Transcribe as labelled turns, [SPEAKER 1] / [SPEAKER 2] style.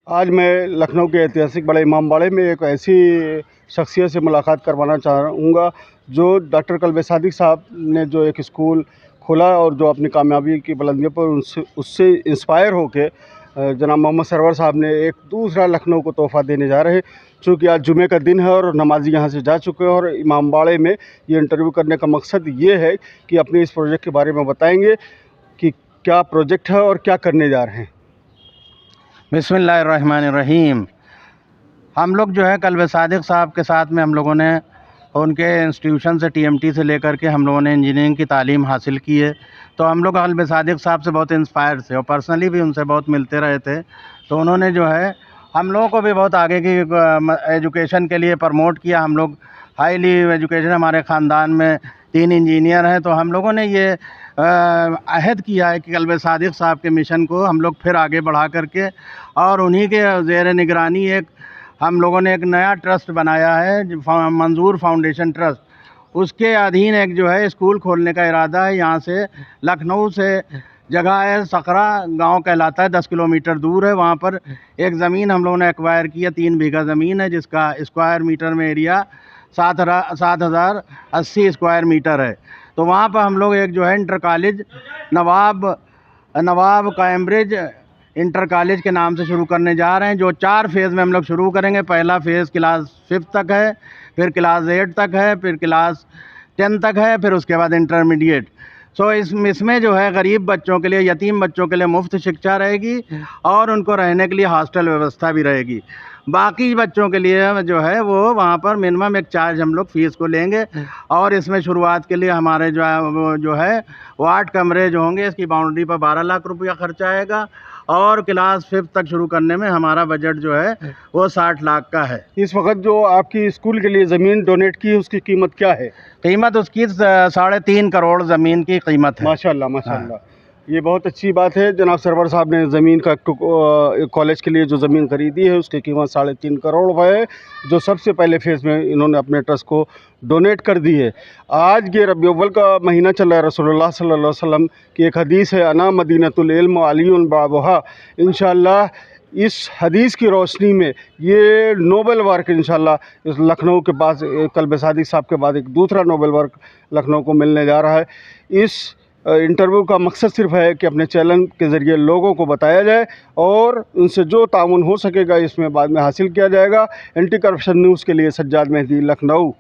[SPEAKER 1] आज मैं लखनऊ के ऐतिहासिक बड़े इमामबाड़े में एक ऐसी शख्सियत से मुलाकात करवाना चाहूँगा जो डॉक्टर कल्बे सादिक साहब ने जो एक स्कूल खोला और जो अपनी कामयाबी की बुलंदियों पर उससे इंस्पायर होकर जनाब मोहम्मद सरवर साहब ने एक दूसरा लखनऊ को तोहफ़ा देने जा रहे हैं। चूँकि आज जुमे का दिन है और नमाजी यहाँ से जा चुके हैं और इमामबाड़े में ये इंटरव्यू करने का मकसद ये है कि अपने इस प्रोजेक्ट के बारे में बताएंगे कि क्या प्रोजेक्ट है और क्या करने जा रहे हैं।
[SPEAKER 2] बिस्मिल्लाहिर्रहमानिर्रहीम। हम लोग जो है कल्बे सादिक साहब के साथ में हम लोगों ने उनके इंस्टीट्यूशन से टीएमटी से लेकर के हम लोगों ने इंजीनियरिंग की तालीम हासिल की है। तो हम लोग कल्बे सादिक साहब से बहुत इंस्पायर थे और पर्सनली भी उनसे बहुत मिलते रहे थे। तो उन्होंने जो है हम लोगों को भी बहुत आगे की एजुकेशन के लिए प्रमोट किया। हम लोग हाईली एजुकेशन, हमारे ख़ानदान में 3 इंजीनियर हैं। तो हम लोगों ने ये अहद किया है कि कल्बे सादिक साहब के मिशन को हम लोग फिर आगे बढ़ा करके और उन्हीं के ज़ेर निगरानी एक हम लोगों ने एक नया ट्रस्ट बनाया है, मंजूर फाउंडेशन ट्रस्ट। उसके अधीन एक जो है स्कूल खोलने का इरादा है। यहाँ से लखनऊ से जगह है, सकरा गांव कहलाता है, 10 किलोमीटर दूर है। वहाँ पर एक ज़मीन हम लोगों ने एक्वायर की है, 3 बीघा ज़मीन है, जिसका स्क्वायर मीटर में एरिया 7,080 स्क्वायर मीटर है। तो वहाँ पर हम लोग एक जो है इंटर कॉलेज नवाब कैम्ब्रिज इंटर कॉलेज के नाम से शुरू करने जा रहे हैं, जो 4 फेज़ में हम लोग शुरू करेंगे। पहला फ़ेज़ क्लास 5 तक है, फिर क्लास 8 तक है, फिर क्लास 10 तक है, फिर उसके बाद इंटरमीडिएट। सो इसमें जो है गरीब बच्चों के लिए, यतीम बच्चों के लिए मुफ्त शिक्षा रहेगी और उनको रहने के लिए हॉस्टल व्यवस्था भी रहेगी। बाकी बच्चों के लिए जो है वो वहाँ पर मिनिमम एक चार्ज हम लोग फ़ीस को लेंगे। और इसमें शुरुआत के लिए हमारे जो है वार्ड कमरे जो होंगे, इसकी बाउंड्री पर 12 लाख रुपया खर्चा आएगा और क्लास 5 तक शुरू करने में हमारा बजट जो है वो 60 लाख का है।
[SPEAKER 1] इस वक्त जो आपकी स्कूल के लिए ज़मीन डोनेट की है उसकी कीमत क्या है?
[SPEAKER 2] कीमत उसकी 3.5 करोड़ ज़मीन की कीमत है।
[SPEAKER 1] माशाल्लाह माशाल्लाह। ये बहुत अच्छी बात है। जनाब सरवर साहब ने ज़मीन का कॉलेज के लिए जो ज़मीन खरीदी है उसकी कीमत 3.5 करोड़ रुपए है, जो सबसे पहले फ़ेज़ में इन्होंने अपने ट्रस्ट को डोनेट कर दी है। आज ये रबीउल अव्वल का महीना चल रहा है। रसूलुल्लाह सल्लल्लाहु अलैहि वसल्लम की एक हदीस है, अना मदीनतुल इल्म अलीउन बाबुहा। इंशाअल्लाह इस हदीस की रोशनी में ये नोबेल वर्क इंशाअल्लाह इस लखनऊ के पास कल्बे सादिक साहब के बाद एक दूसरा नोबेल वर्क लखनऊ को मिलने जा रहा है। इस इंटरव्यू का मकसद सिर्फ है कि अपने चैनल के ज़रिए लोगों को बताया जाए और उनसे जो ताउन हो सकेगा इसमें बाद में हासिल किया जाएगा। एंटी करप्शन न्यूज़ के लिए सज्जाद मेहदी, लखनऊ।